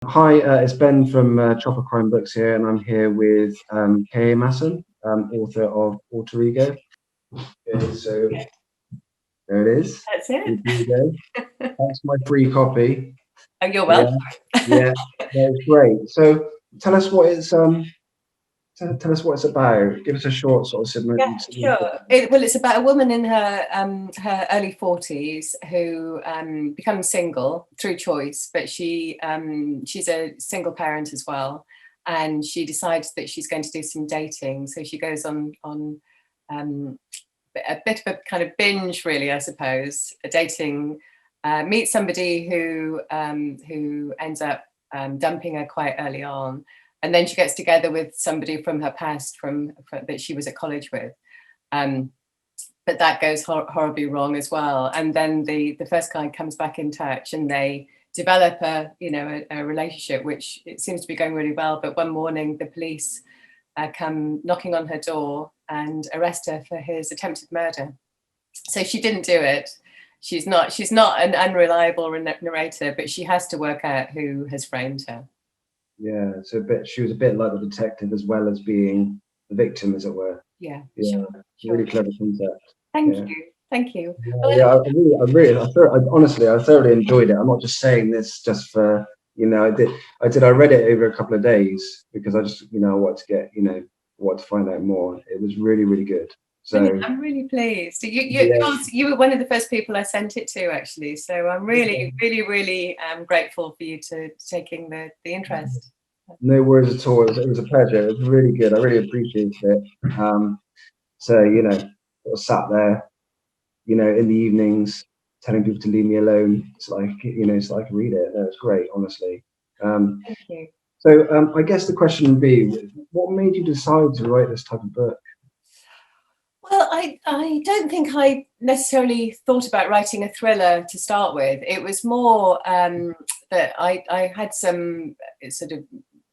Hi, it's Ben from Chopper Crime Books here, and I'm here with KA Masson, author of Alter Ego. Okay, so there it is. That's it. Alter Ego. That's my free copy. Oh, you're Yeah, welcome. yeah, that's great. So tell us what it's tell us what it's about. Give us a short sort of Yeah, summary. sure. Well, it's about a woman in her early 40s who becomes single through choice, but she's a single parent as well, and she decides that she's going to do some dating. So she goes on a bit of a kind of binge, really, I suppose, a dating. Meets somebody who ends up dumping her quite early on, and then she gets together with somebody from her past, that she was at college with. Um, but that goes horribly wrong as well. And then the first guy comes back in touch, and they develop a relationship, which it seems to be going really well. But one morning, the police come knocking on her door and arrest her for his attempted murder. So she didn't do it. She's not an unreliable narrator, but she has to work out who has framed her. Yeah, so she was a bit like the detective as well as being the victim, as it were. Yeah, Yeah, sure. really clever concept. Thank Yeah. you. Thank you. Yeah, yeah, honestly, I thoroughly enjoyed it. I'm not just saying this just for, I read it over a couple of days because I just, wanted to get, wanted to find out more. It was really, really good. Brilliant. So, I'm really pleased. yeah, You were one of the first people I sent it to, actually. So I'm really, really, really grateful for you to taking the interest. no worries at all. It was a pleasure. It was really good. I really appreciated it. So, sort of sat there, in the evenings, telling people to leave me alone. It's like read it. No, it's great, honestly. Um, Thank you. So I guess the question would be, what made you decide to write this type of book? Well, I don't think I necessarily thought about writing a thriller to start with. It was more that I had some sort of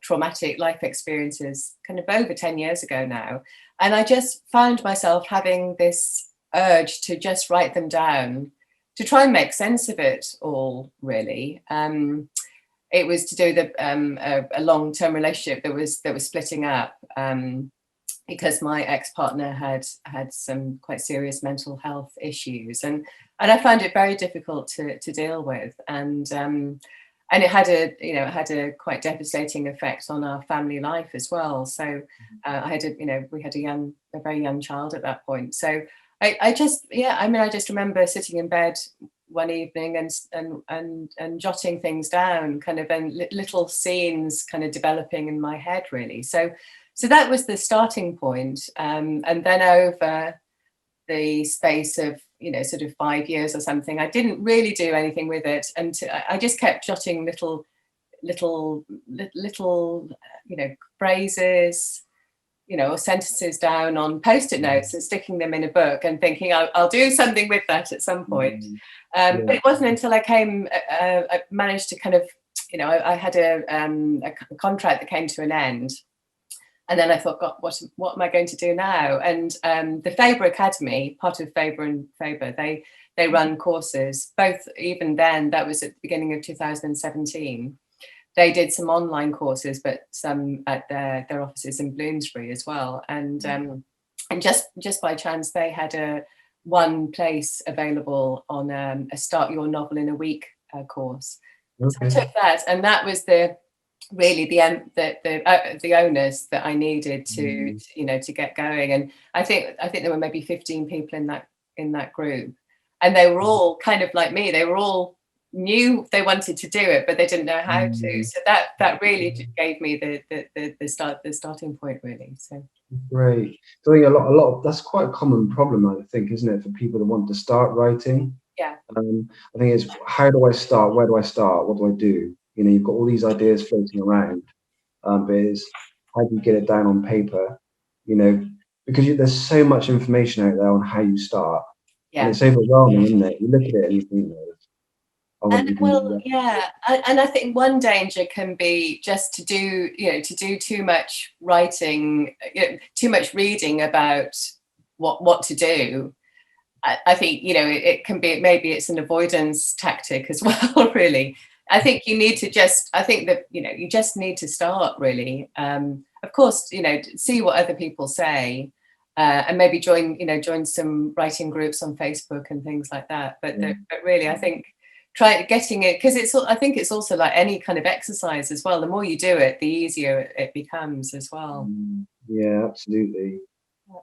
traumatic life experiences kind of over 10 years ago now. And I just found myself having this urge to just write them down, to try and make sense of it all, really. It was to do with a long-term relationship that was splitting up. Because my ex-partner had some quite serious mental health issues, and I found it very difficult to deal with, and it had a quite devastating effect on our family life as well. So we had a very young child at that point. So I just remember sitting in bed one evening and jotting things down, kind of, and little scenes kind of developing in my head, really. So that was the starting point. And then over the space of, sort of 5 years or something, I didn't really do anything with it. And I just kept jotting little, phrases, or sentences down on Post-it notes and sticking them in a book and thinking I'll do something with that at some point. Yeah. But it wasn't until I managed to kind of, I had a contract that came to an end. And then I thought, God, what am I going to do now? And the Faber Academy, part of Faber and Faber, they run courses. Both, even then, that was at the beginning of 2017. They did some online courses, but some at their offices in Bloomsbury as well. And just by chance, they had one place available on a Start Your Novel in a Week course. Okay. So I took that, and that was really the onus that I needed to get going. And I think there were maybe 15 people in that group, and they were all kind of like me. They were all knew they wanted to do it, but they didn't know how to. So that really gave me the starting point, really. So Great. So I think a lot of that's quite a common problem, I think, isn't it, for people that want to start writing? yeah. I think it's, how do I start? Where do I start? What do I do? You've got all these ideas floating around, but it's how do you get it down on paper? Because there's so much information out there on how you start, and Yeah. it's overwhelming, isn't it? You look at it and you think, no, I want to And do well, that. yeah, and I think one danger can be just to do too much writing, too much reading about what to do. I think it can be, maybe it's an avoidance tactic as well, really. I think you need to just, I think that, you just need to start really. Of course, see what other people say, and maybe join some writing groups on Facebook and things like that. But really, I think try getting it, because I think it's also like any kind of exercise as well. The more you do it, the easier it becomes as well. Yeah, absolutely.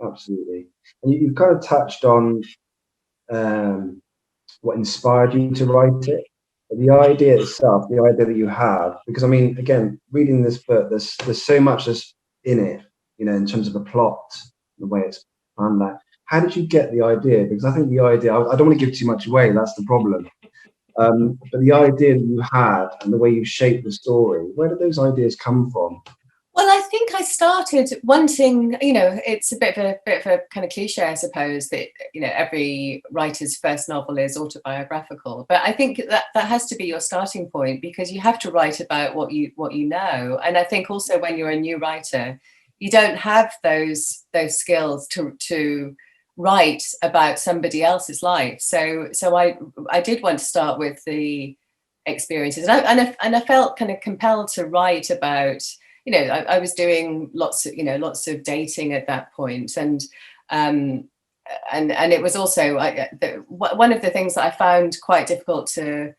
Absolutely. And you've kind of touched on what inspired you to write it. But the idea itself, the idea that you have, because I mean, again, reading this book, there's so much that's in it, in terms of the plot, the way it's planned out. How did you get the idea? Because I think the idea, I don't want to give too much away, that's the problem. But the idea that you had and the way you shaped the story, where did those ideas come from? Well, I think I started wanting, it's a bit of a kind of cliche, I suppose, that, every writer's first novel is autobiographical. But I think that has to be your starting point, because you have to write about what you know. And I think also when you're a new writer, you don't have those skills to write about somebody else's life. So I did want to start with the experiences, and I felt kind of compelled to write about. I was doing lots of dating at that point, and it was also one of the things that I found quite difficult to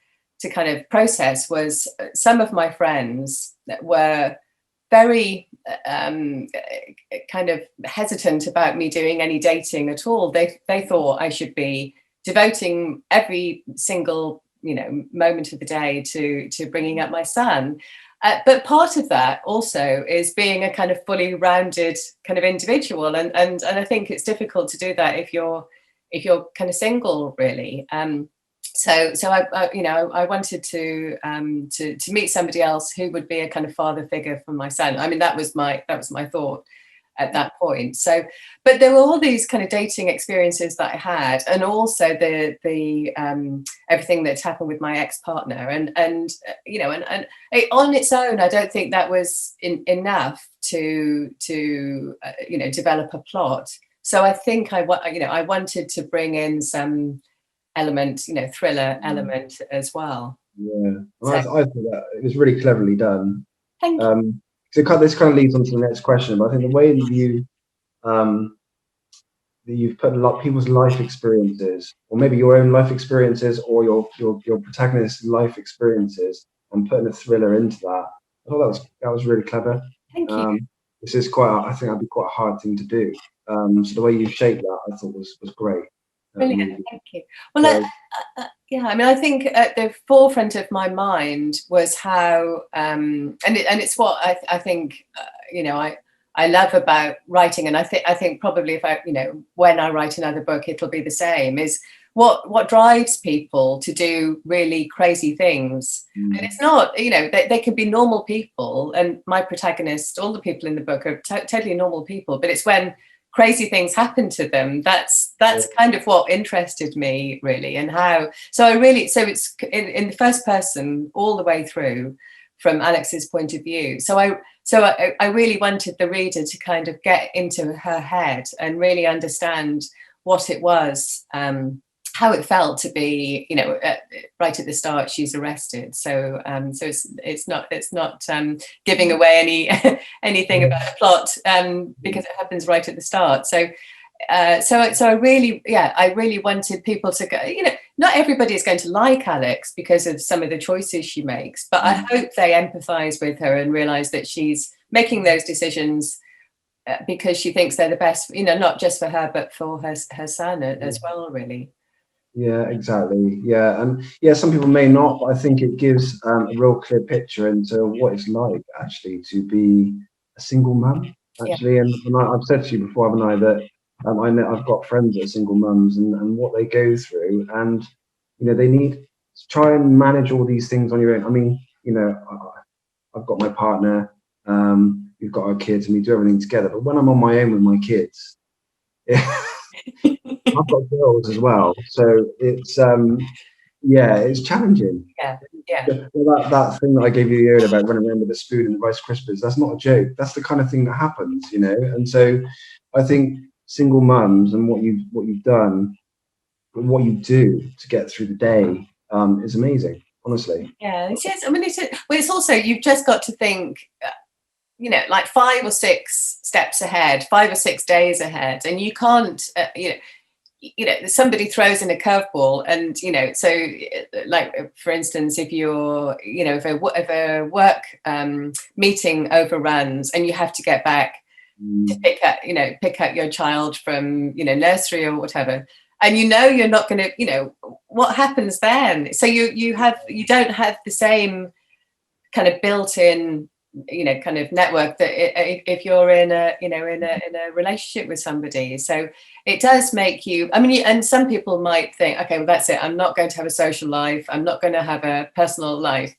kind of process was some of my friends that were very kind of hesitant about me doing any dating at all. They thought I should be devoting every single moment of the day to bringing up my son. But part of that also is being a kind of fully rounded kind of individual, and I think it's difficult to do that if you're kind of single, really. So I wanted to meet somebody else who would be a kind of father figure for my son. I mean, that was my thought at that point. So, but there were all these kind of dating experiences that I had, and also the everything that's happened with my ex-partner, and it, on its own, I don't think that was enough to develop a plot. So I think I wanted to bring in some element, thriller element as well. Yeah, well, I thought that it was really cleverly done. Thank you. So this kind of leads on to the next question, but I think the way that you've put a lot of people's life experiences, or maybe your own life experiences, or your protagonist's life experiences, and putting a thriller into that, I thought that was really clever. Thank you. This is I think that'd be quite a hard thing to do. So the way you shaped that, I thought was great. Brilliant, thank you. Well, yeah, I mean, I think at the forefront of my mind was how, and it's what I think, I love about writing, and I think probably if when I write another book, it'll be the same. Is what drives people to do really crazy things, and it's not, they can be normal people, and my protagonist, all the people in the book are totally normal people, but it's when crazy things happen to them that's kind of what interested me, really. And how so it's in the first person all the way through from Alex's point of view. So I really wanted the reader to kind of get into her head and really understand what it was, how it felt to be, right at the start she's arrested. So it's not giving away anything about the plot, because it happens right at the start. So I really wanted people to go, not everybody is going to like Alex because of some of the choices she makes, but I hope they empathize with her and realize that she's making those decisions because she thinks they're the best, not just for her, but for her son as well, really. Yeah, exactly. Yeah, and some people may not, but I think it gives a real clear picture into what it's like actually to be a single mum. Actually, and I've said to you before, haven't I, that I know I've got friends that are single mums and what they go through, and they need to try and manage all these things on your own. I mean, I've got my partner, we've got our kids, and we do everything together. But when I'm on my own with my kids, I've got girls as well, so it's it's challenging. Yeah. That thing that I gave you earlier about running around with a spoon and the Rice Krispies, that's not a joke. That's the kind of thing that happens, And so I think single mums and what you've done, and what you do to get through the day, is amazing. honestly. Yeah, I mean, well, it's also, you've just got to think, like 5 or 6 steps ahead, 5 or 6 days ahead, and you can't, somebody throws in a curveball, and so like, for instance, if you're, if a work meeting overruns and you have to get back to pick up your child from nursery or whatever, and you're not going to, what happens then? So you don't have the same kind of built-in kind of network that if you're in a in a relationship with somebody. So it does make you, I mean, and some people might think, okay, well, that's it, I'm not going to have a social life, I'm not going to have a personal life,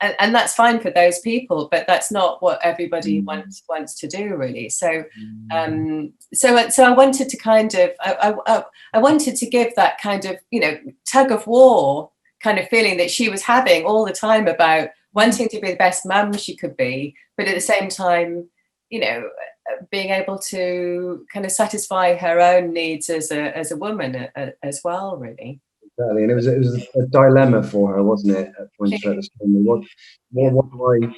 and that's fine for those people, but that's not what everybody wants to do, really. So so I wanted to kind of, I wanted to give that kind of tug of war kind of feeling that she was having all the time about wanting to be the best mum she could be, but at the same time, being able to kind of satisfy her own needs as a woman as well, really. Exactly, and it was a dilemma for her, wasn't it? At points throughout the story,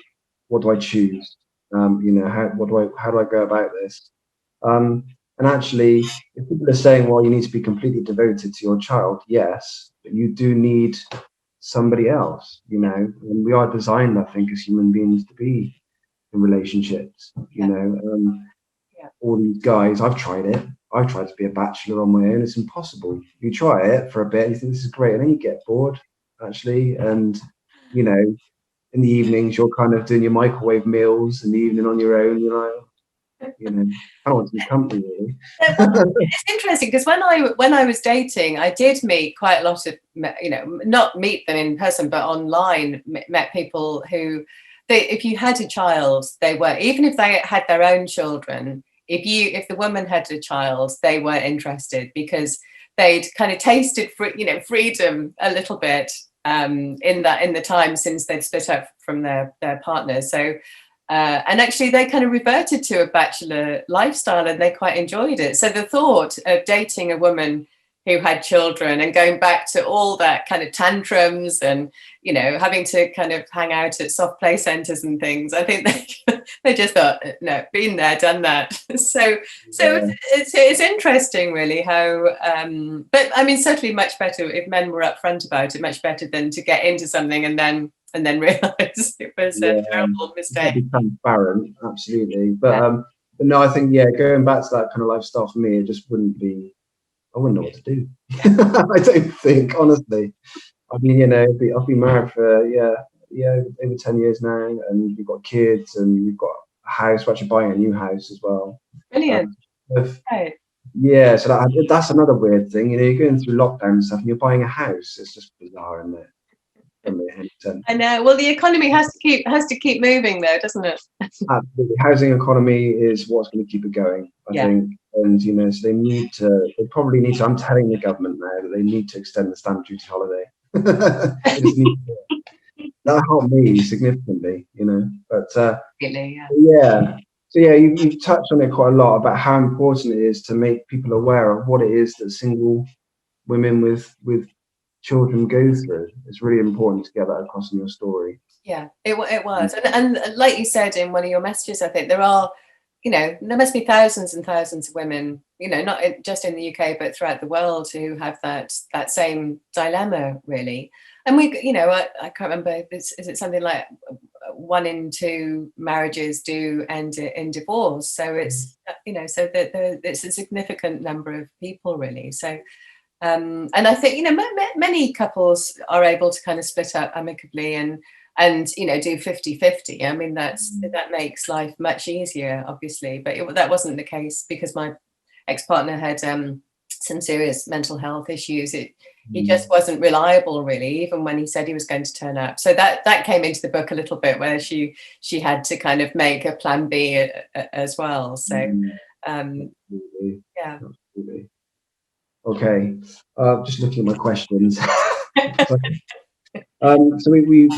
what do I choose? How do I go about this? And actually, if people are saying, well, you need to be completely devoted to your child, yes, but you do need somebody else, and we are designed, I think, as human beings to be in relationships, all these guys, I've tried to be a bachelor on my own. It's impossible. You try it for a bit, you think this is great, and then you get bored, actually. And in the evenings, you're kind of doing your microwave meals in the evening on your own. I want some company, really. It's interesting because when I was dating, I did meet quite a lot of, not meet them in person, but online, met people who, if you had a child, they were, even if they had their own children, if the woman had a child, they weren't interested, because they'd kind of tasted freedom a little bit in the time since they'd split up from their partner. So and actually they kind of reverted to a bachelor lifestyle, and they quite enjoyed it. So the thought of dating a woman who had children and going back to all that kind of tantrums and having to kind of hang out at soft play centers and things, I think they just thought, no, been there, done that. So it's interesting, really, how but I mean, certainly much better if men were upfront about it, much better than to get into something and then realize it was a terrible mistake. Be transparent, absolutely. But no, I think going back to that kind of lifestyle, for me, it just wouldn't be, I wouldn't know what to do. I don't think, honestly. I mean, I've been married for over 10 years now, and you've got kids, and you've got a house. We're actually buying a new house as well. Brilliant. Right. Yeah, so that's another weird thing. You're going through lockdown and stuff, and you're buying a house. It's just bizarre, isn't it? I know. Well, the economy has to keep moving, though, doesn't it? Absolutely. Housing economy is what's going to keep it going, I think. And so they probably need to. I'm telling the government now that they need to extend the stamp duty holiday. They just need to, that helped me significantly, But So you've touched on it quite a lot about how important it is to make people aware of what it is that single women with children go through. It's really important to get that across in your story. Yeah, it was, and like you said in one of your messages, I think there are, there must be thousands and thousands of women, not just in the UK but throughout the world, who have that same dilemma, really. And we, I can't remember, is it something like 1 in 2 marriages do end in divorce? So it's so that it's a significant number of people, really. So. And I think many couples are able to kind of split up amicably and do 50-50. I mean, that makes life much easier, obviously, but that wasn't the case because my ex-partner had some serious mental health issues. He just wasn't reliable, really, even when he said he was going to turn up. So that came into the book a little bit, where she had to kind of make a plan B as well. So Absolutely. Okay, just looking at my questions. So we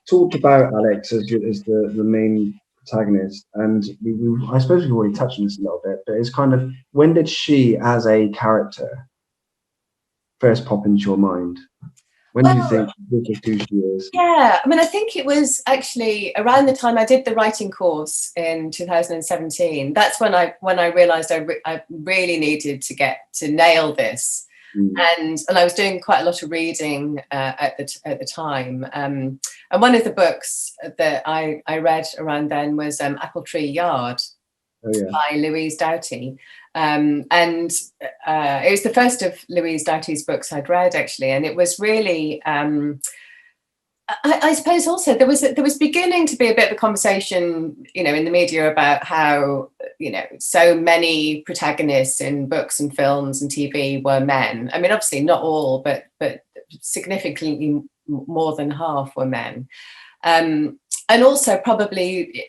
talked about Alex as the main protagonist, and I suppose we've already touched on this a little bit, but it's kind of, when did she as a character first pop into your mind? When do you think this is who she is? Yeah, I mean, I think it was actually around the time I did the writing course in 2017. That's when I realised I really needed to get to nail this, and I was doing quite a lot of reading at the time. And one of the books that I read around then was Apple Tree Yard by Louise Doughty. And it was the first of Louise Doughty's books I'd read, actually, and it was really I suppose also there was beginning to be a bit of a conversation, in the media about how, so many protagonists in books and films and TV were men. I mean, obviously not all, but significantly more than half were men. And also probably,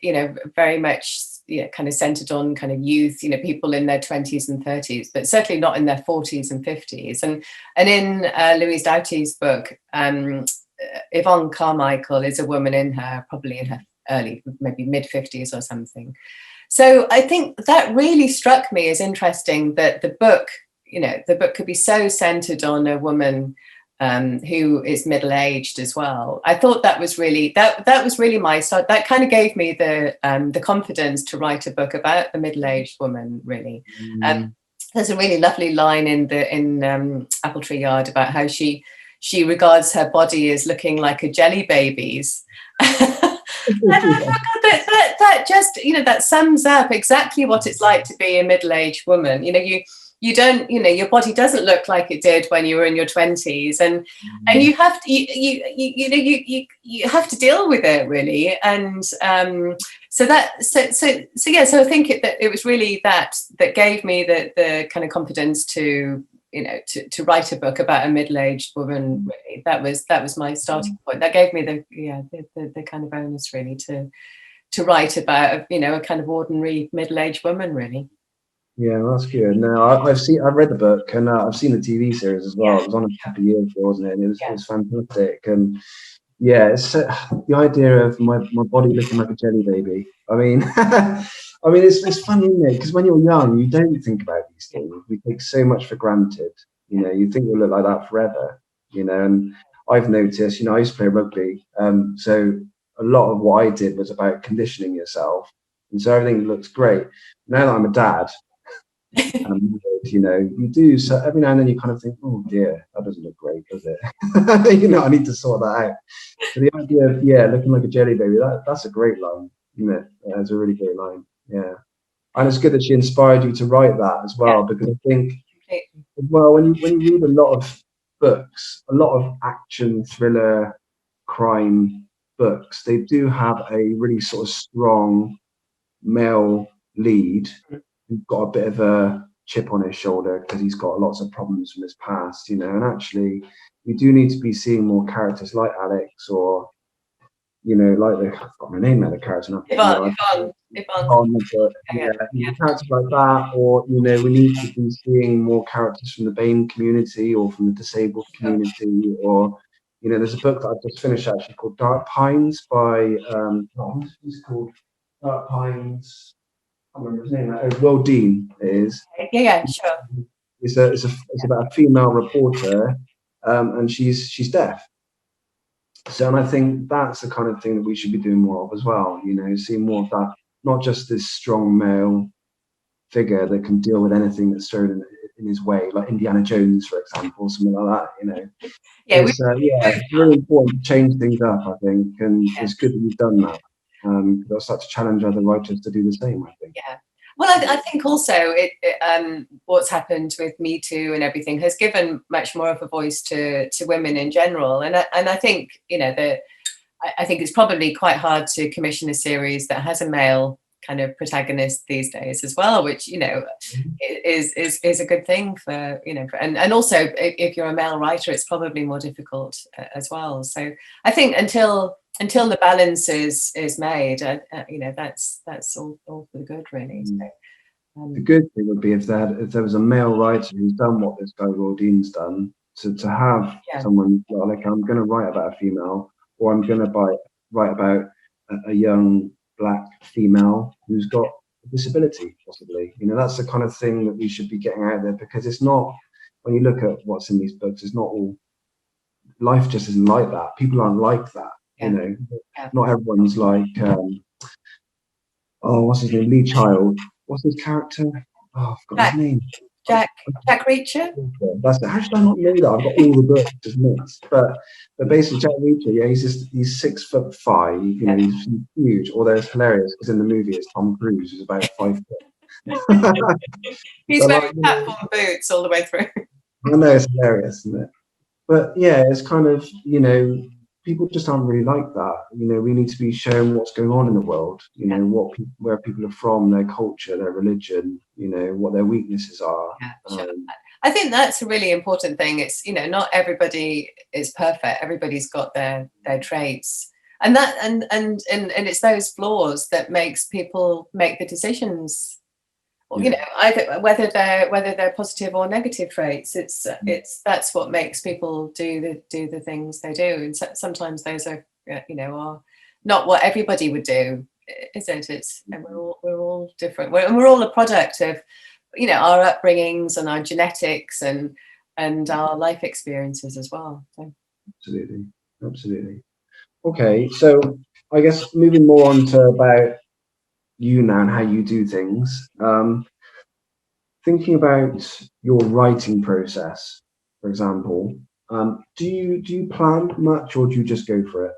very much, kind of centered on kind of youth, people in their 20s and 30s, but certainly not in their 40s and 50s. And in Louise Doughty's book, Yvonne Carmichael is a woman probably in her early, maybe mid-50s or something. So I think that really struck me as interesting, that the book could be so centered on a woman who is middle-aged as well. I thought that was really that was really my start. That kind of gave me the confidence to write a book about a middle-aged woman, really. There's a really lovely line in Apple Tree Yard about how she regards her body as looking like a jelly baby's. And I thought that just, that sums up exactly what it's like to be a middle-aged woman. You don't, your body doesn't look like it did when you were in your 20s, and you have to, you have to deal with it, really. And so I think that it was really that gave me the kind of confidence to write a book about a middle-aged woman. Really, that was my starting point. That gave me the kind of onus, really, to write about a kind of ordinary middle-aged woman, really. Yeah, that's good. No, I've read the book, and I've seen the TV series as well. It was on a couple of years ago, wasn't it? And it was fantastic. And yeah, it's the idea of my body looking like a jelly baby. I mean, it's funny, isn't it? Because when you're young, you don't think about these things. We take so much for granted. You think you'll look like that forever. And I've noticed. I used to play rugby, so a lot of what I did was about conditioning yourself, and so everything looks great. Now that I'm a dad, you do, so every now and then you kind of think, oh dear, that doesn't look great, does it? I need to sort that out. So the idea of looking like a jelly baby, that's a great line, isn't it? It's a really great line. Yeah. And it's good that she inspired you to write that as well, because I think well, when you read a lot of books, a lot of action, thriller, crime books, they do have a really sort of strong male lead who's got a bit of a chip on his shoulder because he's got lots of problems from his past, and actually you do need to be seeing more characters like Alex, or like I've got my name now, the character now. Yvonne. Characters like that, or we need to be seeing more characters from the BAME community or from the disabled community, or there's a book that I've just finished actually called Dark Pines by who's called Dark Pines. I can't remember his name. Will Dean is. Yeah, sure. It's about a female reporter, and she's deaf. So, and I think that's the kind of thing that we should be doing more of as well. Seeing more of that, not just this strong male figure that can deal with anything that's thrown in his way, like Indiana Jones, for example, something like that. It's really important to change things up, I think, and it's good that you've done that. I'll start to challenge other writers to do the same, I think. Yeah. Well, I think also what's happened with Me Too and everything has given much more of a voice to women in general, and I think I think it's probably quite hard to commission a series that has a male kind of protagonist these days as well, which is a good thing for and also if you're a male writer, it's probably more difficult as well. So I think until the balance is made, that's all for the good, really. So, the good thing would be if there was a male writer who's done what this guy Will Dean's done, to have someone like, I'm going to write about a female, or I'm going to write about a young Black female who's got a disability, possibly. That's the kind of thing that we should be getting out there, because it's not, when you look at what's in these books, it's not all life just isn't like that. People aren't like that. Yeah. You know, Yeah. not everyone's like, oh, what's his name? Lee Child. What's his character? Oh, I've got his name. Jack Reacher. That's it. How should I not know that? I've got all the books just mixed. But basically, Jack Reacher, yeah, he's 6'5". You know, he's huge. Although it's hilarious because in the movie it's Tom Cruise, who's about 5 foot. He's wearing platform boots all the way through. I know, it's hilarious, isn't it? But yeah, it's kind of, you know, people just aren't really like that. You know, we need to be shown what's going on in the world. You know, where people are from, their culture, their religion. You know, what their weaknesses are. Yeah, sure. I think that's a really important thing. It's, you know, not everybody is perfect. Everybody's got their traits, and that and it's those flaws that makes people make the decisions. You know, either whether they're positive or negative traits. It's that's what makes people do the things they do, and sometimes those are, you know, are not what everybody would do, is it? It's, and we're all different. We're all a product of, you know, our upbringings and our genetics and our life experiences as well. So. Absolutely. Okay, so I guess moving more on to about you now and how you do things. Thinking about your writing process, for example, do you plan much, or do you just go for it?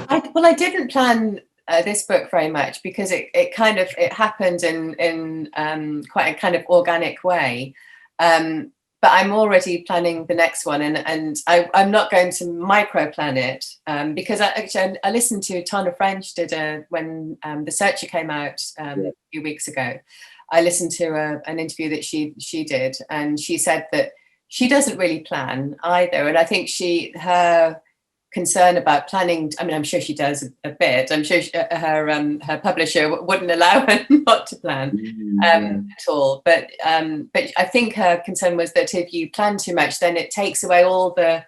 I didn't plan this book very much because it kind of happened in quite a kind of organic way. But I'm already planning the next one, and I'm not going to micro plan it because I listened to Tana French when The Searcher came out a few weeks ago. I listened to an interview that she did, and she said that she doesn't really plan either. And I think her concern about planning, I mean, I'm sure she does a bit. I'm sure her publisher wouldn't allow her not to plan at all. But I think her concern was that if you plan too much, then it takes away all the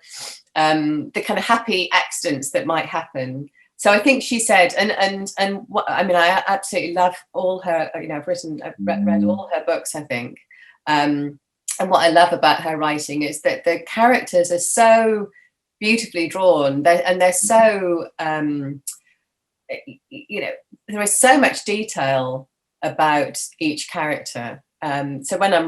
kind of happy accidents that might happen. So I think she said, and what, I mean, I absolutely love all her, you know, I've read all her books, I think. And what I love about her writing is that the characters are so beautifully drawn, and they're so, you know, there is so much detail about each character. So when I'm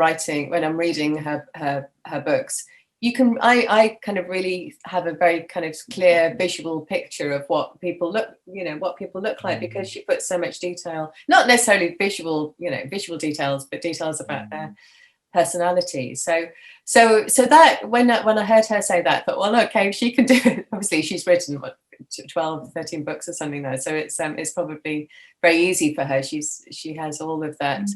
reading her books, I kind of really have a very kind of clear visual picture of what people look like, because she puts so much detail, not necessarily visual details, but details about their personality. So that when I heard her say that, I thought, well, okay, she can do it. Obviously, she's written 12, 13 books or something now, so it's probably very easy for her. She has all of that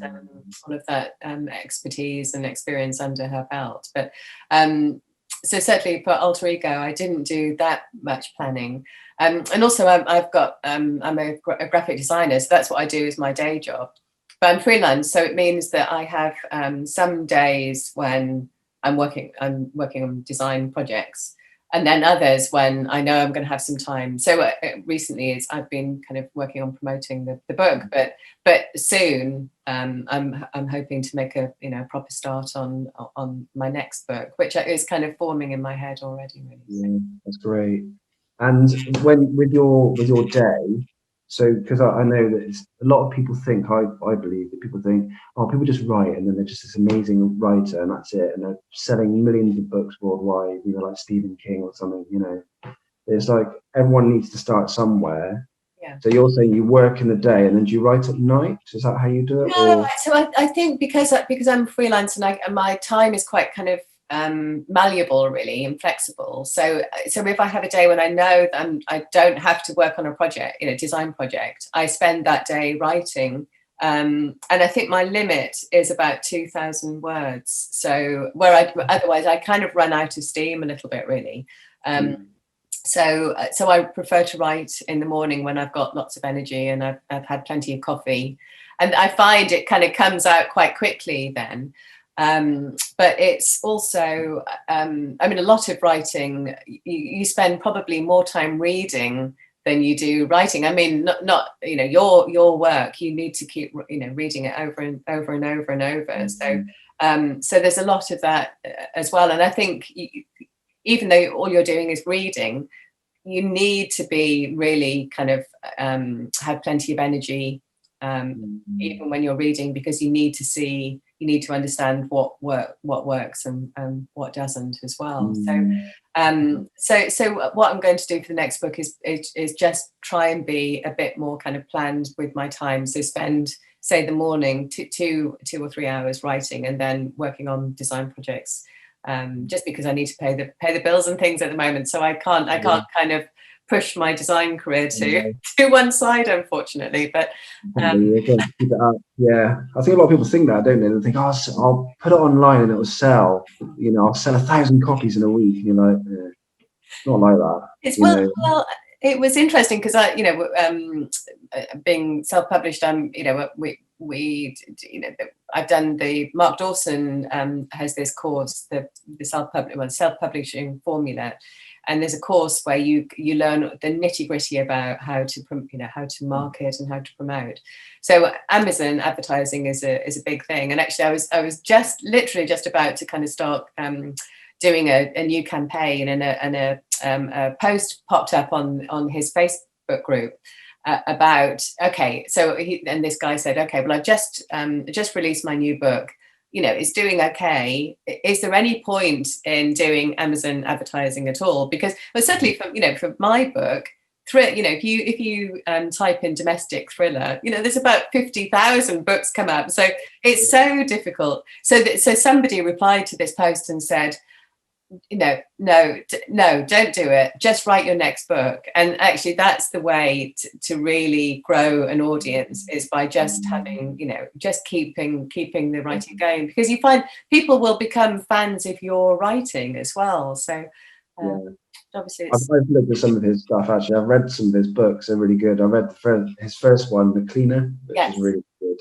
expertise and experience under her belt. But so certainly for Alter Ego, I didn't do that much planning. And also I'm a graphic designer, so that's what I do as my day job. But I'm freelance, so it means that I have some days when I'm working on design projects, and then others when I know I'm going to have some time. So recently, I've been kind of working on promoting the book, but soon I'm hoping to make a proper start on my next book, which is kind of forming in my head already. Really. Yeah, that's great. And when with your day. So, because I know that a lot of people think, I believe that people think, oh, people just write and then they're just this amazing writer and that's it. And they're selling millions of books worldwide, you know, like Stephen King or something, you know. It's like everyone needs to start somewhere. Yeah. So you're saying you work in the day and then do you write at night? Is that how you do it? No, so I think because I'm freelance and my time is quite kind of malleable, really, and flexible. So if I have a day when I know that I don't have to work on a project, design project, I spend that day writing. And I think my limit is about 2,000 words. So otherwise I kind of run out of steam a little bit, really. So I prefer to write in the morning when I've got lots of energy and I've had plenty of coffee, and I find it kind of comes out quite quickly then. But it's also, I mean, a lot of writing, you spend probably more time reading than you do writing. I mean, not your work, you need to keep, reading it over and over and over and over. So there's a lot of that as well. And I think, even though all you're doing is reading, you need to be really kind of have plenty of energy, even when you're reading, because you need to understand what works and what doesn't as well. So what I'm going to do for the next book is just try and be a bit more kind of planned with my time. So spend, say, the morning 2 or 3 hours writing, and then working on design projects. Just because I need to pay the bills and things at the moment, so I can't kind of push my design career to one side, unfortunately. But keep it up. Yeah, I think a lot of people think that, don't they? They think, oh, I'll put it online and it will sell. You know, I'll sell 1,000 copies in a week. You know, it's not like that. It's well, it was interesting because I, being self-published, I've done the Mark Dawson has this course, the self-publishing formula, and there's a course where you learn the nitty-gritty about how to market and how to promote. So Amazon advertising is a big thing, and actually I was just literally just about to kind of start doing a new campaign, and a post popped up on his Facebook group about, okay, so this guy said, okay, well, I've just released my new book, it's doing okay. Is there any point in doing Amazon advertising at all? Because certainly for my book, if you type in domestic thriller, there's about 50,000 books come up, so it's so difficult. So somebody replied to this post and said, no, don't do it. Just write your next book. And actually, that's the way to really grow an audience, is by just having, just keeping the writing going, because you find people will become fans of your writing as well. So obviously, I've looked at some of his stuff. Actually, I've read some of his books. They're really good. I read his first one, The Cleaner, which is really good.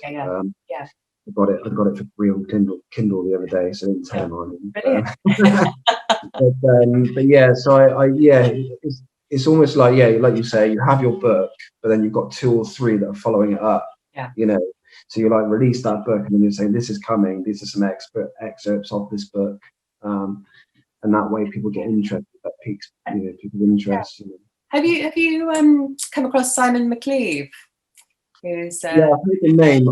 Yeah. I got it for free on Kindle the other day, so I didn't tell him on it. But yeah, so it's almost like, like you say, you have your book, but then you've got 2 or 3 that are following it up. So you like release that book, and then you say, this is coming. These are some excerpts of this book, and that way people get interested. That piques people's interest. Have you come across Simon McLeave? I've heard the name.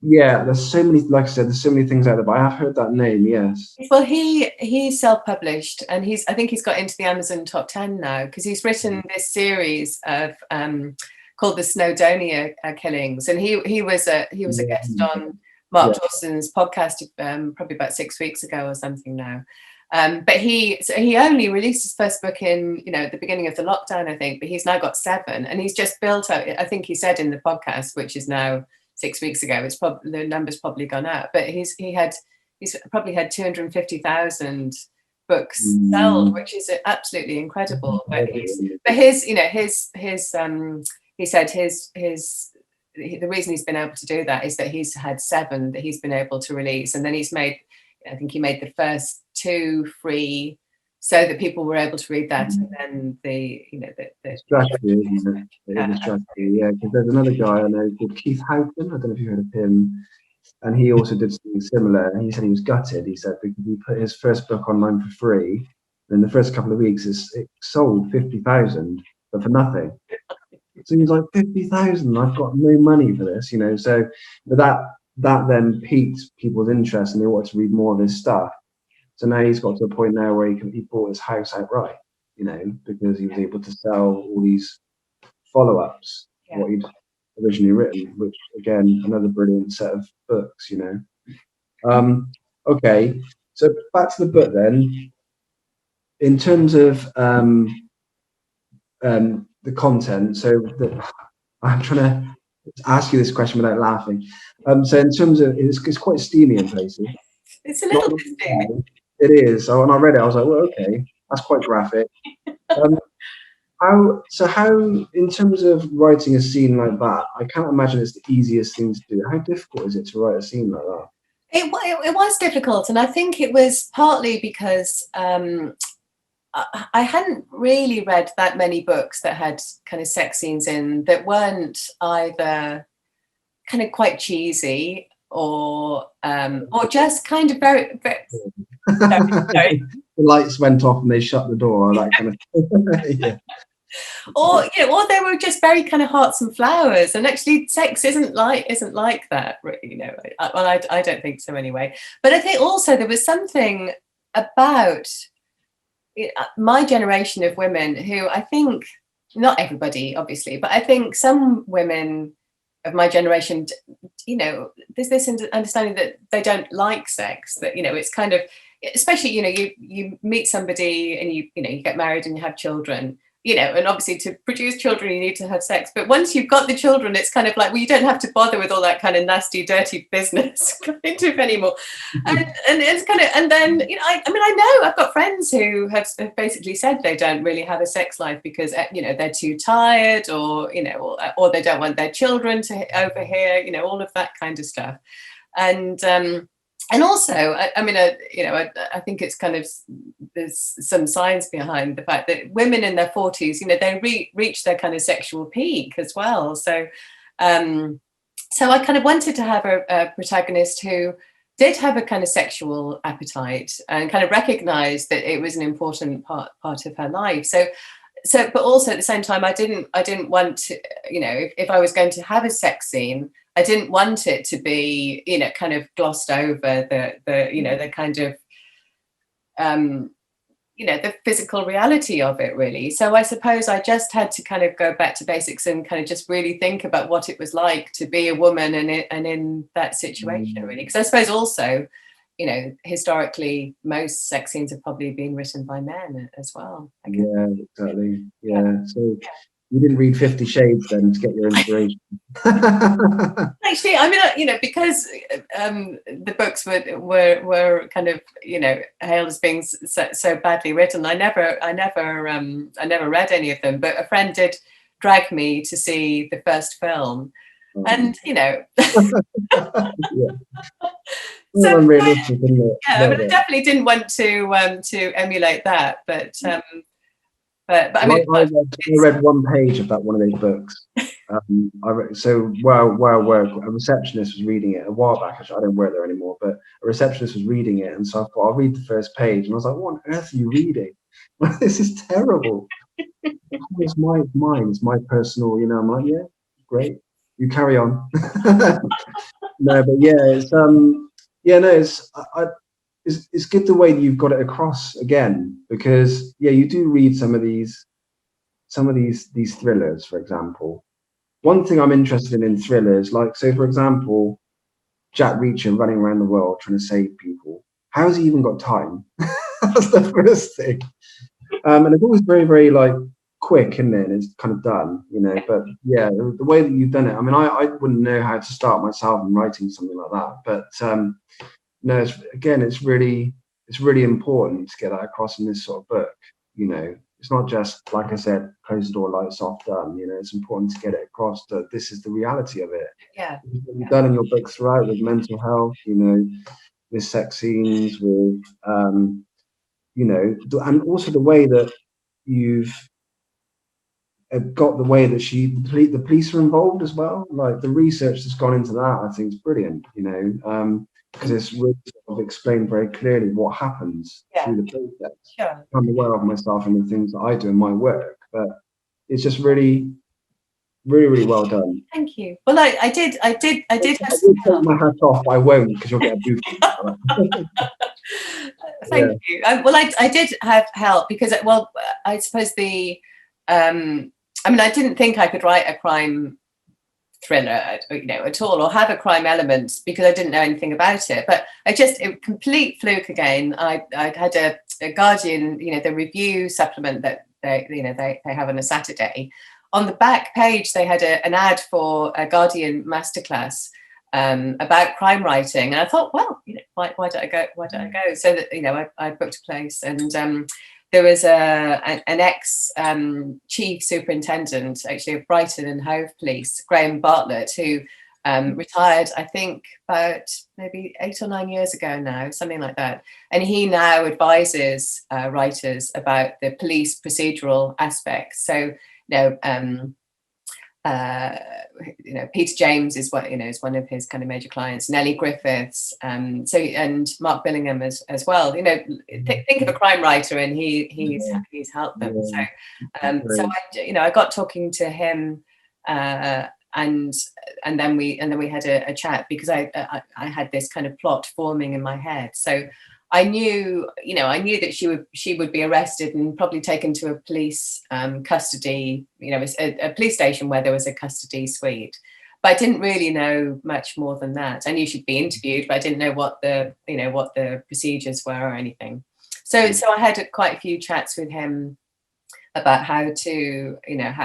There's so many, like I said, there's so many things out there, but I have heard that name. Yes. Well, he's self-published, and I think he's got into the Amazon top 10 now, because he's written this series of called the Snowdonia Killings, and he was a guest on Mark Dawson's podcast probably about 6 weeks ago or something now. But he only released his first book in at the beginning of the lockdown, I think, but he's now got 7, and he's just built up. I think he said in the podcast, which is now 6 weeks ago, it's probably, the number's probably gone up, but he's probably had 250,000 books sold, which is absolutely incredible. But he said the reason he's been able to do that is that he's had 7 that he's been able to release, and then I think he made the first 2 free, so that people were able to read that, and then the strategy, isn't it? The strategy, because there's another guy I know called Keith Houghton. I don't know if you heard of him, and he also did something similar. And he said he was gutted. He said because he put his first book online for free, and in the first couple of weeks it sold 50,000, but for nothing. So he was like, 50,000. I've got no money for this, So, but that then piqued people's interest, and they wanted to read more of his stuff. So now he's got to a point now where he bought his house outright, because he was able to sell all these follow-ups to what he'd originally written, which again, another brilliant set of books, Okay, so back to the book then. In terms of the content, I'm trying to ask you this question without laughing. So in terms of, it's quite steamy in places. It's a little bit steamy. It is. So when I read it, I was like, well, okay, that's quite graphic. How, in terms of writing a scene like that, I can't imagine it's the easiest thing to do. How difficult is it to write a scene like that? It was difficult, and I think it was partly because I hadn't really read that many books that had kind of sex scenes in that weren't either kind of quite cheesy or just kind of very, very, the lights went off and they shut the door, that kind of yeah. Or or they were just very kind of hearts and flowers. And actually, sex isn't like that. I don't think so anyway. But I think also there was something about my generation of women who, I think, not everybody obviously, but I think some women of my generation, there's this understanding that they don't like sex, that it's kind of, especially you meet somebody and you get married and you have children, and obviously to produce children you need to have sex, but once you've got the children it's kind of like, well, you don't have to bother with all that kind of nasty dirty business kind of anymore. And it's kind of, and then I know I've got friends who have basically said they don't really have a sex life because they're too tired, or or they don't want their children to overhear all of that kind of stuff. And also, I think it's kind of, there's some science behind the fact that women in their 40s, they reach their kind of sexual peak as well. So, so I kind of wanted to have a protagonist who did have a kind of sexual appetite and kind of recognized that it was an important part of her life. So, but also at the same time, I didn't want to, if I was going to have a sex scene, I didn't want it to be, kind of glossed over the kind of, the physical reality of it, really. So I suppose I just had to kind of go back to basics and kind of just really think about what it was like to be a woman and in that situation, really. Because I suppose also, historically, most sex scenes have probably been written by men as well. Yeah, exactly. Yeah. So you didn't read 50 Shades then to get your inspiration? Actually, because the books were kind of hailed as being so badly written, I never read any of them. But a friend did drag me to see the first film, and Yeah. So unrealistic, isn't it? I definitely didn't want to emulate that, but I mean, I read one page of that one of those books. Where I work, a receptionist was reading it a while back. Actually, I don't work there anymore, but a receptionist was reading it, and so I thought I'll read the first page, and I was like, "What on earth are you reading? This is terrible." It's my personal. I'm like, yeah, great. You carry on. No, but yeah, it's good the way that you've got it across again, because you do read some of these thrillers, for example. One thing I'm interested in thrillers, like, so for example, Jack Reacher running around the world trying to save people. How has he even got time? That's the first thing. And it's always very, very like quick, isn't it? And it's kind of done, But yeah, the way that you've done it, I wouldn't know how to start myself in writing something like that. But no, it's really important to get that across in this sort of book. It's not just, like I said, close the door, lights off, done. It's important to get it across that this is the reality of it. Yeah. What you've done in your book throughout with mental health, with sex scenes, with and also the way that you've got the way that the police are involved as well. Like the research that's gone into that, I think is brilliant. Because it's really sort of explained very clearly what happens through the process. Sure. I'm aware of myself and the things that I do in my work, but it's just really, really, really well done. Thank you. Well, I did have some help. My hat off, I won't, because you'll get a booth. Thank you. Well, I did have help because, I suppose I didn't think I could write a crime thriller, at all, or have a crime element, because I didn't know anything about it. But a complete fluke again. I had a Guardian, the review supplement that they have on a Saturday. On the back page, they had an ad for a Guardian masterclass about crime writing, and I thought, well, why don't I go? Why don't I go? So that I booked a place, and there was an ex chief superintendent, actually, of Brighton and Hove Police, Graham Bartlett, who retired, I think, about maybe 8 or 9 years ago now, something like that. And he now advises writers about the police procedural aspects. So, Peter James is one of his kind of major clients, Nellie Griffiths, and Mark Billingham as well. Think of a crime writer, and he's helped them. So I got talking to him, and then we had a chat, because I had this kind of plot forming in my head. So I knew that she would be arrested and probably taken to a police custody, a police station where there was a custody suite. But I didn't really know much more than that. I knew she'd be interviewed, but I didn't know what the procedures were or anything. So I had quite a few chats with him about how to,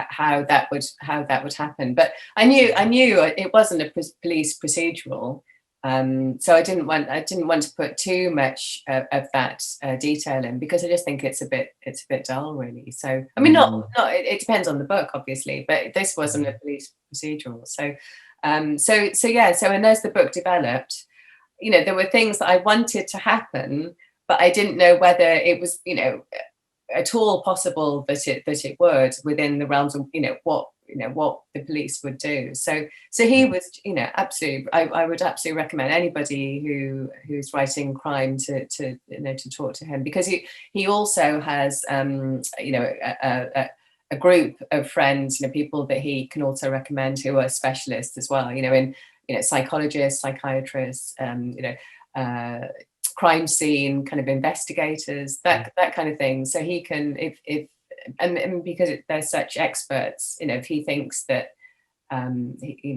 how that would happen. But I knew it wasn't a police procedural. So I didn't want to put too much of that detail in, because I just think it's a bit dull, really. So I mean, it depends on the book, obviously, but this wasn't a police procedural. So and as the book developed, there were things that I wanted to happen, but I didn't know whether it was at all possible that it would, within the realms of what the police would do. So he was absolutely, I would absolutely recommend anybody who's writing crime to talk to him, because he also has a group of friends, people that he can also recommend who are specialists as well, in psychologists, psychiatrists, crime scene kind of investigators, that kind of thing. So he can, if and because they're such experts, if he thinks that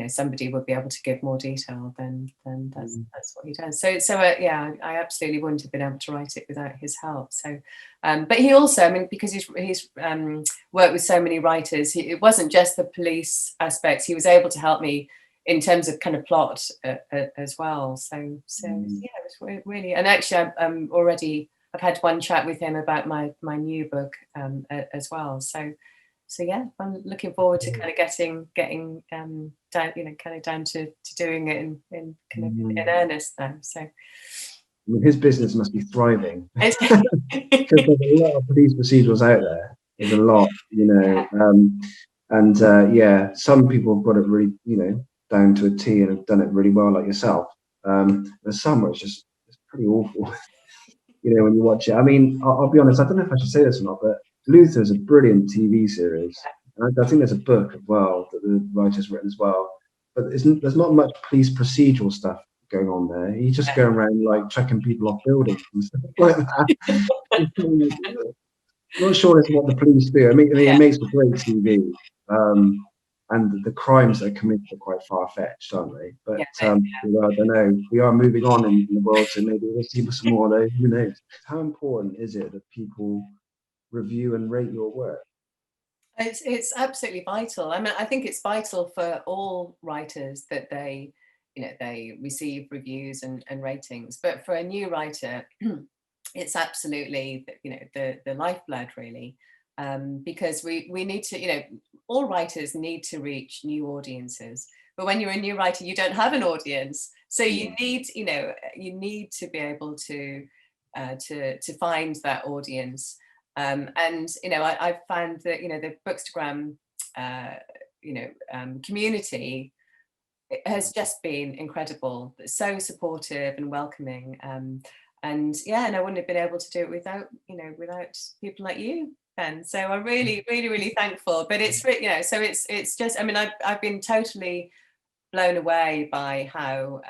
somebody would be able to give more detail, then that's what he does. So I absolutely wouldn't have been able to write it without his help. So but he also, because he's worked with so many writers, it wasn't just the police aspects. He was able to help me in terms of kind of plot as well. So it was really, and actually I've had one chat with him about my new book as well. So yeah, I'm looking forward to kind of getting down, kind of down to doing it in kind of in earnest now. So his business must be thriving, because there's a lot of police procedurals out there. There's a lot, some people have got it really, down to a T and have done it really well, like yourself. There's some where it's pretty awful. When you watch it. I mean, I'll be honest, I don't know if I should say this or not, but Luther's a brilliant TV series. And I think there's a book as well that the writer's written as well. But there's not much police procedural stuff going on there. He's just going around like checking people off buildings and stuff like that. Not sure it's what the police do. I mean, it makes for great TV. And the crimes that are committed are quite far-fetched, aren't they? But I don't know. We are moving on in the world, so maybe we'll see some more of those. Who knows? How important is it that people review and rate your work? It's absolutely vital. I mean, I think it's vital for all writers that they receive reviews and ratings. But for a new writer, it's absolutely the lifeblood, really. Because we need to, all writers need to reach new audiences. But when you're a new writer, you don't have an audience. So you need to be able to find that audience. And I've found that the Bookstagram community has just been incredible, so supportive and welcoming. And I wouldn't have been able to do it without people like you. So I'm really, really, really thankful. But it's so it's just, I mean, I've been totally blown away by how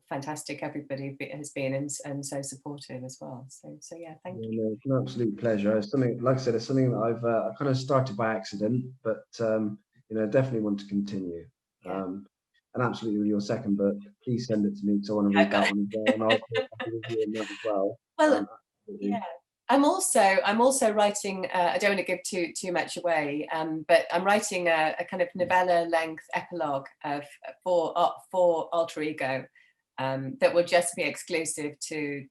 fantastic everybody has been, and so supportive as well. So yeah, thank you. No, it's an absolute pleasure. It's something, like I said, it's something that I've kind of started by accident, but definitely want to continue. And absolutely, with your second book, please send it to me because I want to read that one as well, and I'll review that as well. Well, yeah. I'm also writing. I don't want to give too much away, but I'm writing a kind of novella length epilogue of for Alter Ego that will just be exclusive to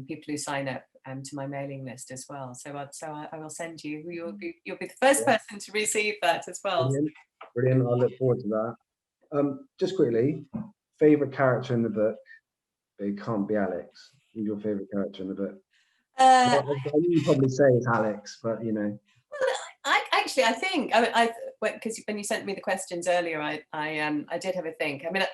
people who sign up to my mailing list as well. So I will send you. You'll be the first person to receive that as well. Brilliant. I look forward to that. Just quickly, favorite character in the book? But it can't be Alex. Who's your favorite character in the book? I you probably say it's Alex, but Well, I think because when you sent me the questions earlier, I did have a think. I mean,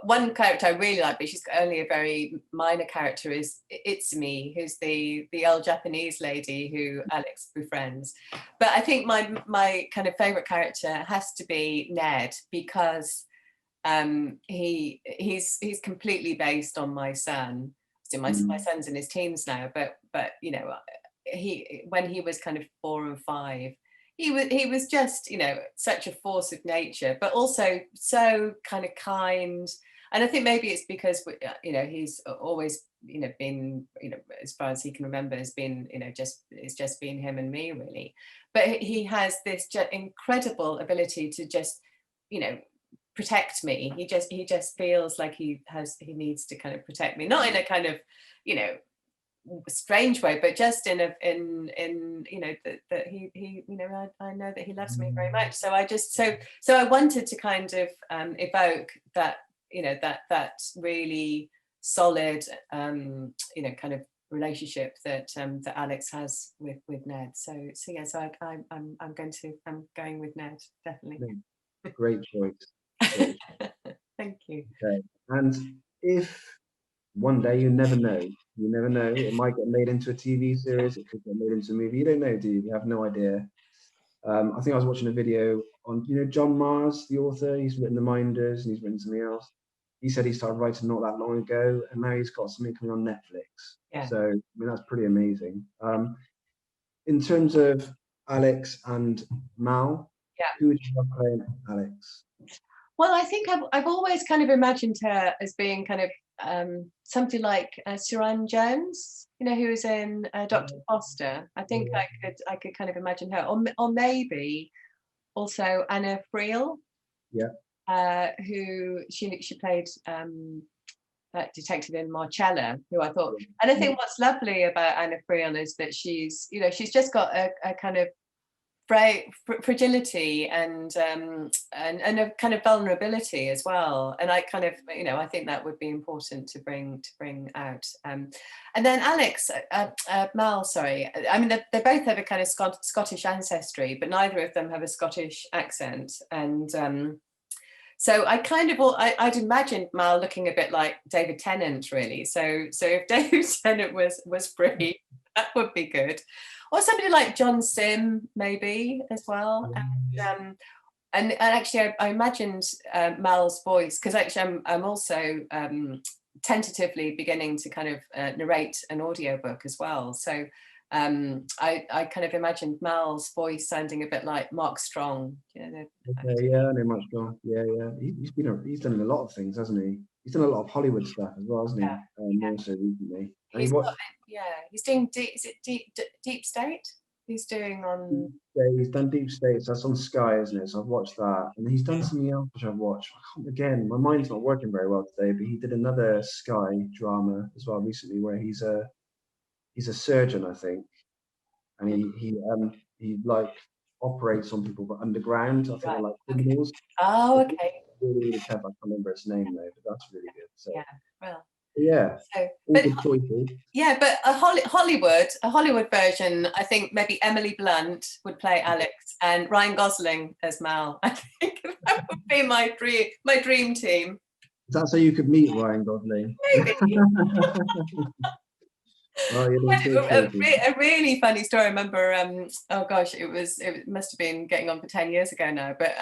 one character I really like, but she's only a very minor character, is Itsumi, who's the old Japanese lady who Alex befriends. But I think my kind of favorite character has to be Ned, because he's completely based on my son. So my son's in his teens now, but you know, when he was kind of 4 and 5, he was just, you know, such a force of nature, but also so kind of kind. And I think maybe it's because, you know, he's always, you know, been, you know, as far as he can remember, has been, you know, it's just been him and me, really. But he has this incredible ability to just, you know, protect me. He just feels like he needs to kind of protect me, not in a kind of, you know, strange way, but just in you know, that he you know, I know that he loves me very much. So I just so I wanted to kind of evoke that, you know, that really solid you know, kind of relationship that that Alex has with Ned. So yeah, so I'm going with Ned, definitely. Great choice. Great. Thank you. Okay. And if one day, you never know, it might get made into a TV series, it could get made into a movie, you don't know, do you? You have no idea. I think I was watching a video on, you know, John Mars, the author. He's written The Minders and he's written something else. He said he started writing not that long ago, and now he's got something coming on Netflix. Yeah. So I mean, that's pretty amazing. In terms of Alex and Mal, yeah, who would you have playing Alex? Well, I think I've always kind of imagined her as being kind of something like Suran Jones, you know, who was in Dr. Foster. I think I could kind of imagine her, or maybe also Anna Friel, who she played that detective in Marcella, who I thought. And I think what's lovely about Anna Friel is that she's, you know, she's just got a kind of fragility and a kind of vulnerability as well, and I kind of, you know, I think that would be important to bring out. And then Alex, Mal, sorry, I mean they both have a kind of Scottish ancestry, but neither of them have a Scottish accent, and so I kind of, I'd imagined Mal looking a bit like David Tennant, really. So if David Tennant was free, that would be good. Or somebody like John Sim, maybe, as well. And actually, I imagined Mal's voice, because actually I'm also tentatively beginning to kind of narrate an audiobook as well. So I kind of imagined Mal's voice sounding a bit like Mark Strong. You know, I know Mark Strong. Yeah. He's done a lot of things, hasn't he? He's done a lot of Hollywood stuff as well, hasn't he? More so recently. He's doing Deep State. He's doing on. Yeah, he's done Deep State. That's on Sky, isn't it? So I've watched that, and he's done something else which I've watched. Again, my mind's not working very well today, but he did another Sky drama as well recently, where he's a surgeon, I think, and he like operates on people, but underground. I think they're like criminals. Oh, okay. Really, really tough. I can't remember its name though, but that's really good. So yeah, well. Yeah. So, but, yeah, but a Hollywood version, I think maybe Emily Blunt would play Alex and Ryan Gosling as Mal. I think that would be my dream team. Is that so you could meet Ryan Gosling? Maybe. Oh, a really funny story. I remember, oh gosh, it must have been getting on for 10 years ago now, but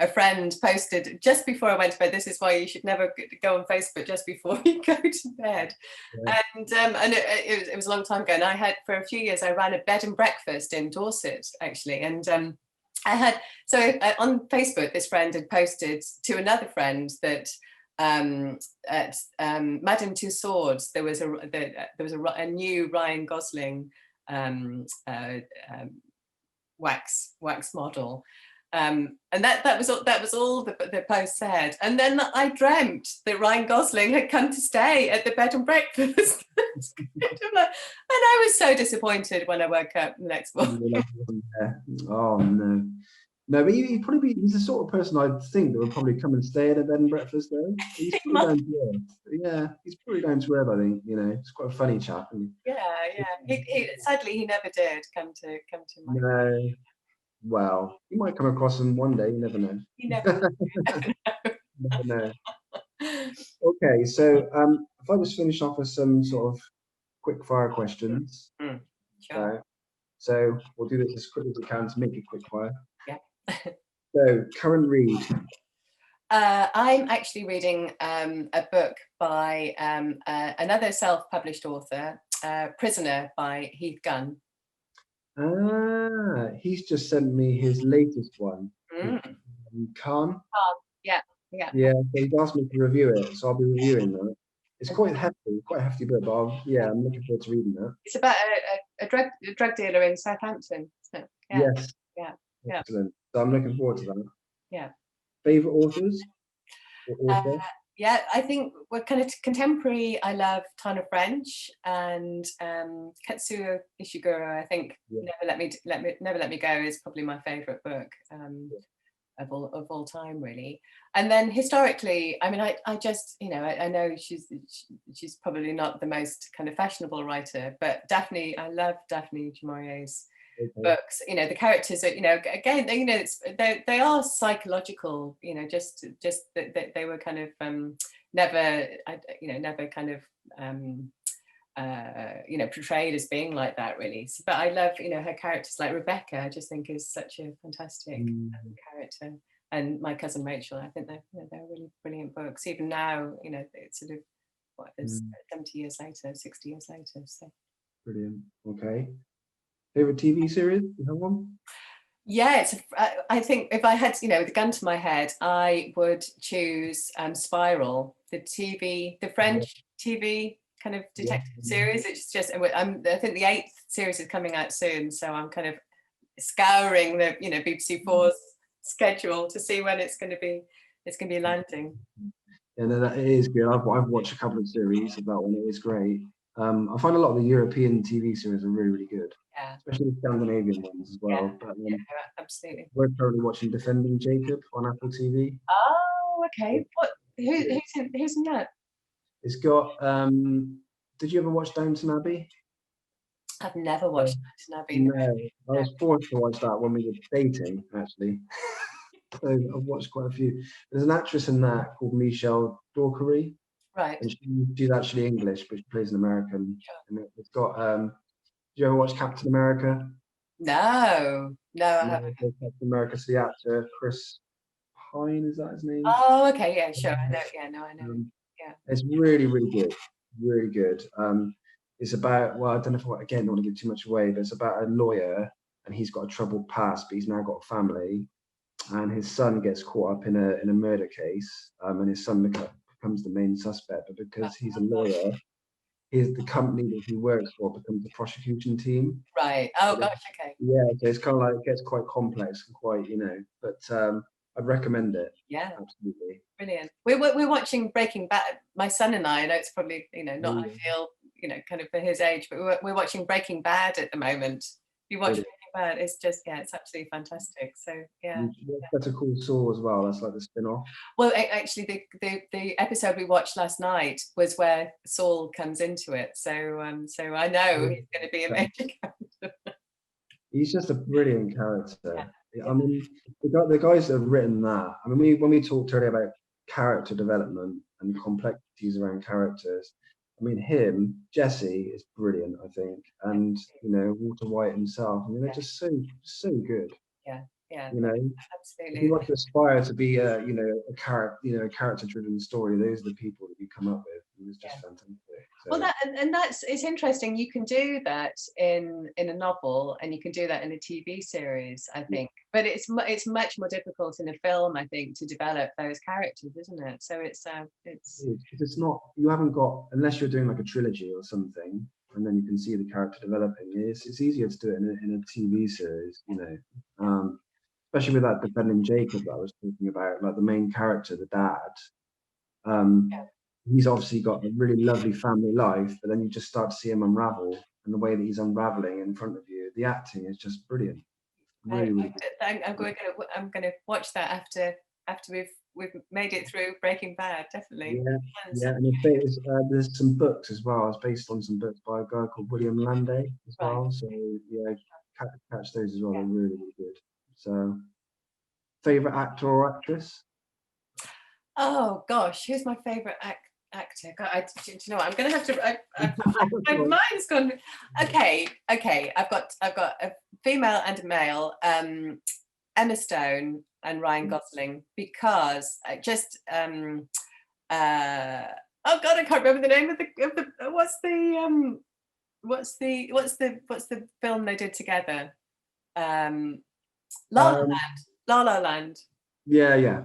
a friend posted just before I went to bed, this is why you should never go on Facebook just before you go to bed. Yeah. And it was a long time ago, and I had, for a few years, I ran a bed and breakfast in Dorset, actually, and I had, so on Facebook, this friend had posted to another friend that at Madame Tussauds there was a new Ryan Gosling wax model, and that was all the post said. And then I dreamt that Ryan Gosling had come to stay at the bed and breakfast. And I was so disappointed when I woke up the next morning. Oh no. No, but he's the sort of person I'd think that would probably come and stay at a bed and breakfast though. He's pretty down to earth. Yeah, he's pretty down to earth, I think. You know, he's quite a funny chap. Yeah. Sadly, he never did come to my. Well, you might come across them one day. You never know. You never Never know. Okay, so if I just finish off with some sort of quick fire questions. Sure. So we'll do this as quick as we can to make it quick fire. Yeah. So current read. I'm actually reading a book by another self-published author, Prisoner by Heath Gunn. He's just sent me his latest one. Khan. Yeah. Yeah, so he's asked me to review it, so I'll be reviewing that. It's quite a hefty book, but I'm looking forward to reading that. It's about a drug dealer in Southampton, isn't it? Yeah. Yes. Yeah. Excellent. So I'm looking forward to that. Yeah. Favorite authors or author? Yeah, I think we're kind of contemporary. I love Tana French and Katsuo Ishiguro. I think Never Let Me Go is probably my favorite book of all time, really. And then historically, I mean, I just, I know she's probably not the most kind of fashionable writer, but I love Daphne du Maurier's books. The characters are, again, they are psychological. Just that they were kind of never kind of portrayed as being like that, really. So, but I love her characters, like Rebecca. I just think is such a fantastic character, and My Cousin Rachel. I think they're really brilliant books. Even now, it's sort of 70 years later, 60 years later. So brilliant. Okay. Favorite TV series? You have one? Yeah, I think if I had, with a gun to my head, I would choose Spiral, the French TV kind of detective series. It's just, I think the 8th series is coming out soon, so I'm kind of scouring the, BBC 4's schedule to see when it's going to be landing. Yeah, no, that is good. I've watched a couple of series of that one. It is great. I find a lot of the European TV series are really, really good. Yeah. Especially the Scandinavian ones as well. Yeah, But, absolutely. We're currently watching Defending Jacob on Apple TV. Oh, okay. Who's in that? It's got. Did you ever watch Downton Abbey? I've never watched Downton Abbey. No, I was forced to watch that when we were dating, actually. So I've watched quite a few. There's an actress in that called Michelle Dockery. Right. And she's actually English, but she plays an American. Sure. And it's got. Did you ever watch Captain America? No, I haven't. Captain America, so the actor Chris Pine, is that his name? Oh, okay, yeah, sure. I know. Yeah, no, I know. It's really, really good. Really good. It's about, well, I don't know if I don't want to give too much away, but it's about a lawyer and he's got a troubled past, but he's now got a family, and his son gets caught up in a murder case, and his son becomes the main suspect, but because he's a lawyer, the company that he works for becomes the prosecution team. Right. Oh gosh. Okay. Yeah. So it's kind of like, it gets quite complex and quite, but I'd recommend it. Yeah. Absolutely. Brilliant. We're watching Breaking Bad. My son and I know it's probably not ideal kind of for his age, but we're watching Breaking Bad at the moment. You watch Breaking Bad, it's just it's absolutely fantastic. So yeah. That's a cool Saw as well. That's like the spin-off. Well, actually, the episode we watched last night was where Saul comes into it. So I know he's going to be a major character. He's just a brilliant character. Yeah. I mean, the guys that have written that. I mean, when we talked earlier about character development and complexities around characters, I mean, Jesse is brilliant, I think, and Walter White himself. I mean, they're just so good. Yeah. Absolutely. If you want to aspire to be a character-driven story, those are the people that you come up with, and it's just fantastic. So. Well, it's interesting. You can do that in a novel, and you can do that in a TV series, I think. But it's much more difficult in a film, I think, to develop those characters, isn't it? So it's not, you haven't got, unless you're doing like a trilogy or something, and then you can see the character developing. It's easier to do it in a TV series, especially with that Defending Jacob that I was talking about, like the main character, the dad. He's obviously got a really lovely family life, but then you just start to see him unravel, and the way that he's unraveling in front of you, the acting is just brilliant. Really, really good. I'm going to watch that after we've made it through Breaking Bad, definitely. Yeah, and there's some books as well. It's based on some books by a guy called William Landay as well. So yeah, catch those as well. They're really, really good. So, favorite actor or actress? Oh gosh, who's my favorite actor? God, do you know what? I'm going to have to. My mind's gone. Okay. I've got a female and a male. Emma Stone and Ryan Gosling, because I just oh god, I can't remember the name of the what's the film they did together? La La Land. La La Land. Yeah.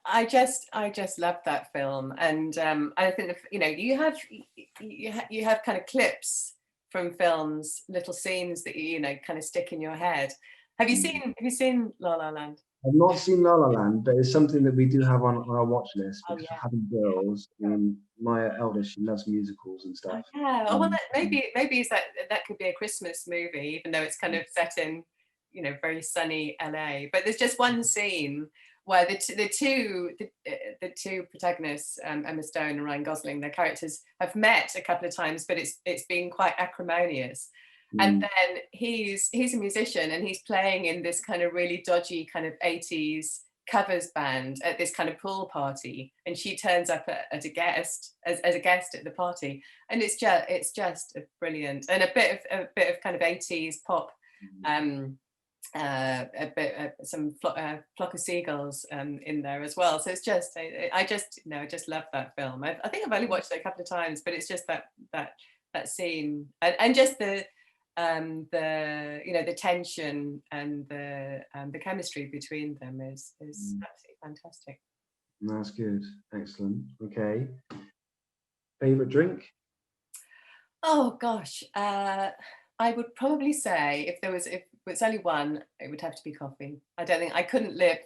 I just love that film, and I think you have kind of clips from films, little scenes that you kind of stick in your head. Have you seen La La Land? I've not seen La La Land, but it's something that we do have on our watch list because Yeah. having girls. My eldest, she loves musicals and stuff. Yeah. Oh, well, maybe that could be a Christmas movie, even though it's kind of set in, very sunny LA. But there's just one scene where the two protagonists, Emma Stone and Ryan Gosling, their characters have met a couple of times, but it's been quite acrimonious. And then he's a musician, and he's playing in this kind of really dodgy kind of 80s covers band at this kind of pool party, and she turns up as a guest at the party, and it's just a brilliant, and a bit of kind of 80s pop, some flock of seagulls in there as well. So it's just I just love that film. I think I've only watched it a couple of times, but it's just that scene, and just the tension and the chemistry between them is absolutely fantastic. That's good. Excellent. Okay. Favorite drink? Oh gosh, I would probably say if it's only one, it would have to be coffee. I don't think I couldn't live.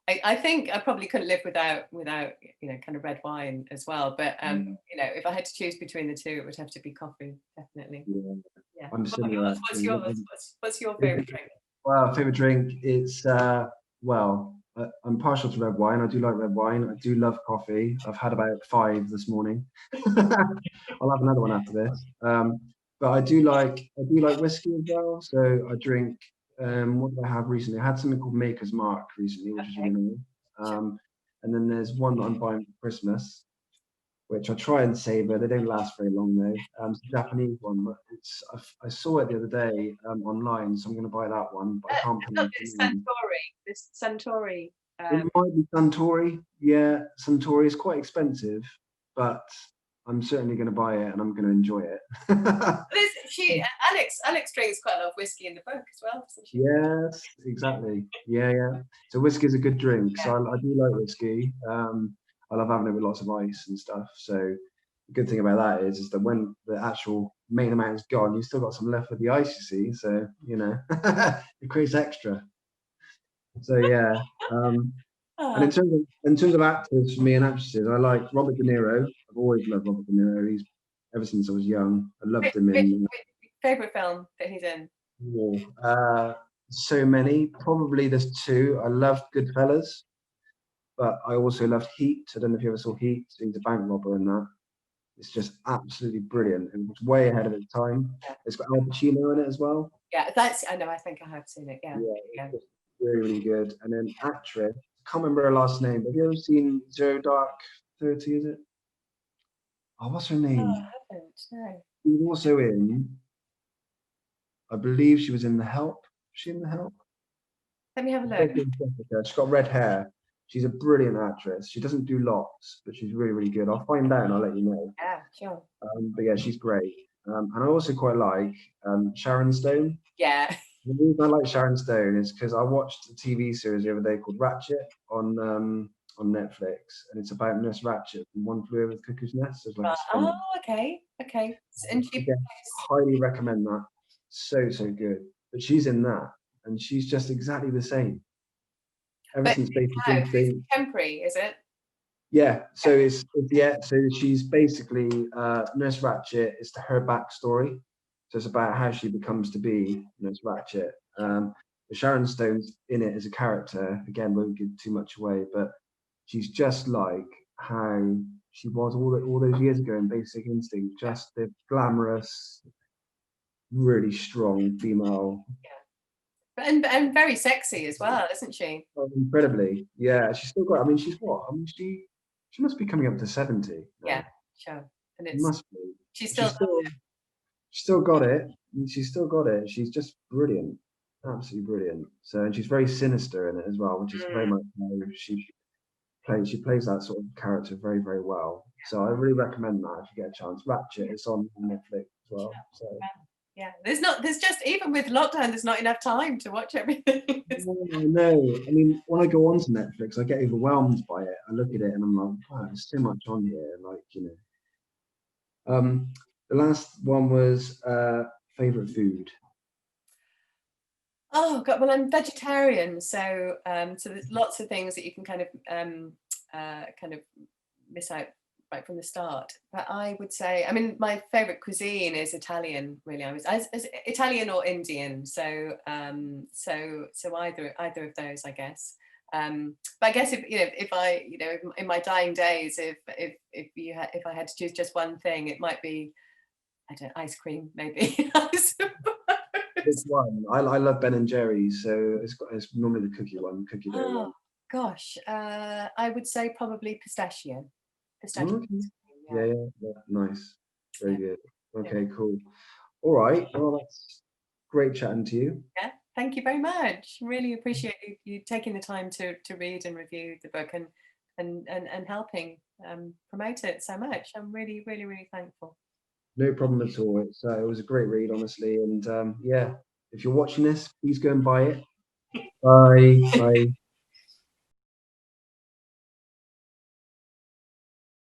I think I probably couldn't live without kind of red wine as well. But if I had to choose between the two, it would have to be coffee, definitely. Yeah. I'm similar. What's yours? What's your favorite drink? Well, favorite drink, it's I'm partial to red wine. I do like red wine. I do love coffee. I've had about 5 this morning. I'll have another one after this. But I do like whiskey as well. So I drink. What did I have recently? I had something called Maker's Mark recently, which is really nice. And then there's one that I'm buying for Christmas, which I try and savor. They don't last very long though. It's a Japanese one, but I saw it the other day online, so I'm going to buy that one. But I can't pronounce it. This Suntory. It might be Suntory. Yeah, Suntory is quite expensive, but I'm certainly going to buy it and I'm going to enjoy it. Alex drinks quite a lot of whiskey in the book as well, doesn't she? Yes, exactly. Yeah. So whiskey is a good drink. So I do like whiskey. I love having it with lots of ice and stuff. So the good thing about that is that when the actual main amount is gone, you've still got some left with the ice, you see. So, it creates extra. So, yeah. And in terms of actors for me and actresses, I like Robert De Niro. I've always loved Robert De Niro. He's ever since I was young. I loved him in. Favorite film that he's in? So many. Probably there's 2. I loved Goodfellas. But I also loved Heat. I don't know if you ever saw Heat. He's a bank robber in that. It's just absolutely brilliant. And it's way ahead of its time. It's got Al Pacino in it as well. Yeah, I know. I think I have seen it. Yeah. It's really, really good. And then actress, I can't remember her last name. But have you ever seen Zero Dark 30, is it? Oh, what's her name? Oh, I haven't. No. She was also in, I believe she was in The Help. Was she in The Help? Let me have a look. She's got red hair. She's a brilliant actress. She doesn't do lots, but she's really, really good. I'll find out and I'll let you know. Yeah, sure. But yeah, she's great. And I also quite like Sharon Stone. Yeah. The reason I like Sharon Stone is because I watched a TV series the other day called Ratchet on Netflix, and it's about Nurse Ratchet from One Flew Over the Cuckoo's Nest. Okay. And she highly recommend that. So good. But she's in that, and she's just exactly the same. Ever since basically contemporary, is it? Yeah, so so she's basically Nurse Ratchet is to her backstory. So it's about how she becomes to be Nurse Ratchet. Sharon Stone's in it as a character. Again, won't give too much away, but she's just like how she was all those years ago in Basic Instinct. Just the glamorous, really strong female. And very sexy as well, isn't she? Oh, incredibly, yeah. She's still got. I mean, she's what? I mean, she must be coming up to 70 Yeah, now. sure. And She it's must be. she's still She's still she's still got it. And she's still got it. She's just brilliant, absolutely brilliant. So, and she's very sinister in it as well, which is very much how she plays that sort of character very, very well. So I really recommend that if you get a chance. Ratchet, it's on Netflix as well. So yeah, there's just, even with lockdown, there's not enough time to watch everything. I know. I mean, when I go onto Netflix, I get overwhelmed by it. I look at it and I'm like, wow, there's so much on here. Like, the last one was favorite food. Oh God, well, I'm vegetarian, so so there's lots of things that you can kind of miss out right from the start. But I would say, I mean, my favorite cuisine is Italian. Really, I was as Italian or Indian. So so either of those, I guess. But I guess if I in my dying days, if I had to choose just one thing, it might be, I don't know, ice cream maybe. I Which suppose. one? I love Ben and Jerry's, so it's normally the cookie dough Oh one. gosh, I would say probably pistachio. Pistachio Okay. ice cream, yeah. Yeah, yeah, yeah. Nice. Very Yeah, good. yeah, Okay, cool. All right. Well, that's great chatting to you. yeah. Thank you very much. Really appreciate you taking the time to read and review the book, and helping promote it so much. I'm really, really, really thankful. No problem at all. It was a great read, honestly. And yeah, if you're watching this, please go and buy it. Bye. Bye.